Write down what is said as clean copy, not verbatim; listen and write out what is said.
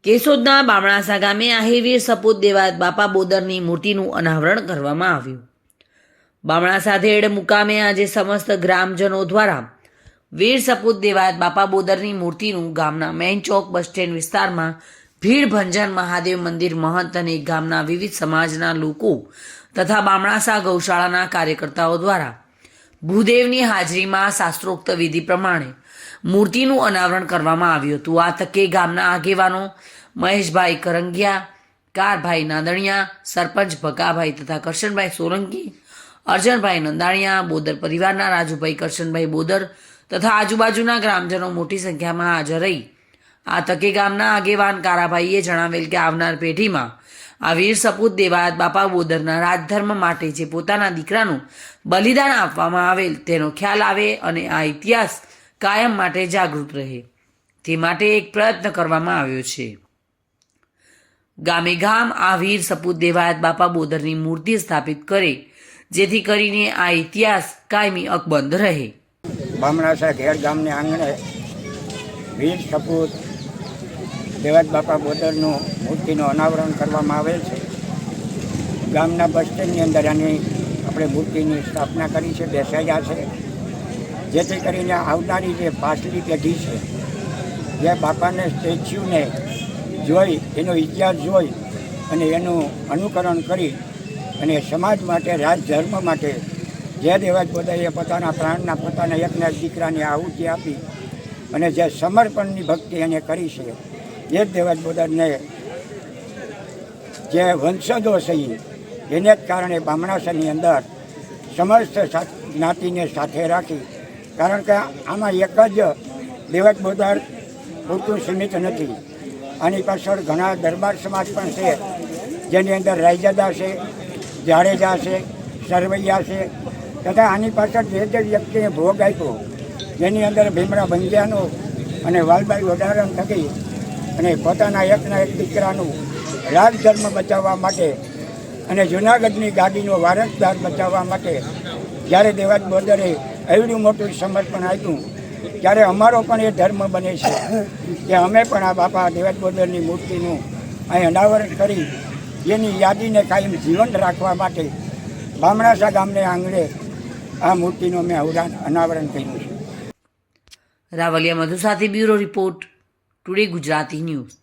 કેશોદના બામણાસા ગામે આહીરવીર સપૂત દેવાયત બાપા બોદરની મૂર્તિનું અનાવરણ કરવામાં આવ્યું. બામણાસા ધેડ મુકામે આજે સમસ્ત ગ્રામજનો દ્વારા વીર સપૂત દેવાયત બાપા બોદરની મૂર્તિનું ગામના મેઇન ચોક બસ સ્ટેન્ડ વિસ્તારમાં ભીડભંજન મહાદેવ મંદિર મહંત અને ગામના વિવિધ સમાજના લોકો તથા બામણાસા ગૌશાળાના કાર્યકર્તાઓ દ્વારા ભૂદેવની હાજરીમાં શાસ્ત્રોક્ત વિધિ પ્રમાણે મૂર્તિનું અનાવરણ કરવામાં આવ્યું હતું. આ તકે ગામના આગેવાનો મહેશભાઈ કરંગિયા, કારભાઈ નાદણિયા, સરપંચ ભગાભાઈ તથા કરશનભાઈ સોલંકી, અર્જનભાઈ નંદાણીયા, બોદર પરિવારના રાજુભાઈ કરશનભાઈ બોદર તથા આજુબાજુના ગ્રામજનો મોટી સંખ્યામાં હાજર રહી આ તકે ગામના આગેવાન કારાભાઈએ જણાવેલ કે આવનાર પેઢીમાં આ વીર સપૂત દેવાયત બાપા બોદરના રાજધર્મ માટે જે પોતાના દીકરાનું બલિદાન આપવામાં આવેલ તેનો ખ્યાલ આવે અને આ ઇતિહાસ કાયમ માટે જાગૃત રહે તે માટે એક પ્રયત્ન કરવામાં આવ્યો છે. ગામે ગામ આ વીર સપૂત દેવાયત બાપા બોદરની મૂર્તિ સ્થાપિત કરે જેથી કરીને આ ઇતિહાસ કાયમી અકબંધ રહે. બામણાસા ઘેર ગામને આંગણે વીર સપૂત દેવાયત બાપા બોદરનું મૂર્તિનું અનાવરણ કરવામાં આવેલ છે. ગામના બસ સ્ટેન્ડની અંદર આની આપણે મૂર્તિની સ્થાપના કરી છે, બેસાડ્યા છે, જેથી કરીને આવનારી જે પાછલી પેઢી છે જે બાપાને સ્ટેચ્યુને જોઈ એનો ઇતિહાસ જોઈ અને એનું અનુકરણ કરી અને સમાજ માટે રાજધર્મ માટે જે દેવાયત બોદરે પોતાના પ્રાણના પોતાના એકના દીકરાને આહુતિ આપી અને જે સમર્પણની ભક્તિ એને કરી છે એ જ દેવાયત બોદરને જે વંશજો છે એને જ કારણે બામણાસાની અંદર સમસ્ત જ્ઞાતિને સાથે રાખી, કારણ કે આમાં એક જ દેવાયત બોદર પૂરતું સીમિત નથી. આની પાછળ ઘણા દરબાર સમાજ પણ છે જેની અંદર રાયજાદા છે, જાડેજા છે, સરવૈયા છે તથા આની પાછળ જે જે વ્યક્તિએ ભોગ આપ્યો જેની અંદર ભીમરા ભંજિયાનો અને વાલભાઈ વડારણ થકી અને પોતાના એકના એક દીકરાનું રાજધર્મ બચાવવા માટે અને જૂનાગઢની ગાડીનો વારસદાર બચાવવા માટે જ્યારે દેવાયત બોદરે એવડું મોટું સમર્પણ આપ્યું ત્યારે અમારો પણ એ ધર્મ બને છે કે અમે પણ આ બાપા દેવાયત બોદરની મૂર્તિનું અહીં અનાવરણ કરી એની યાદીને કાયમ જીવંત રાખવા માટે બામણાસા ગામને આંગણે આ મૂર્તિનું મેં અનાવરણ કર્યું છે. રાવલિયા મધુ સાથે bureau report, today Gujarati news.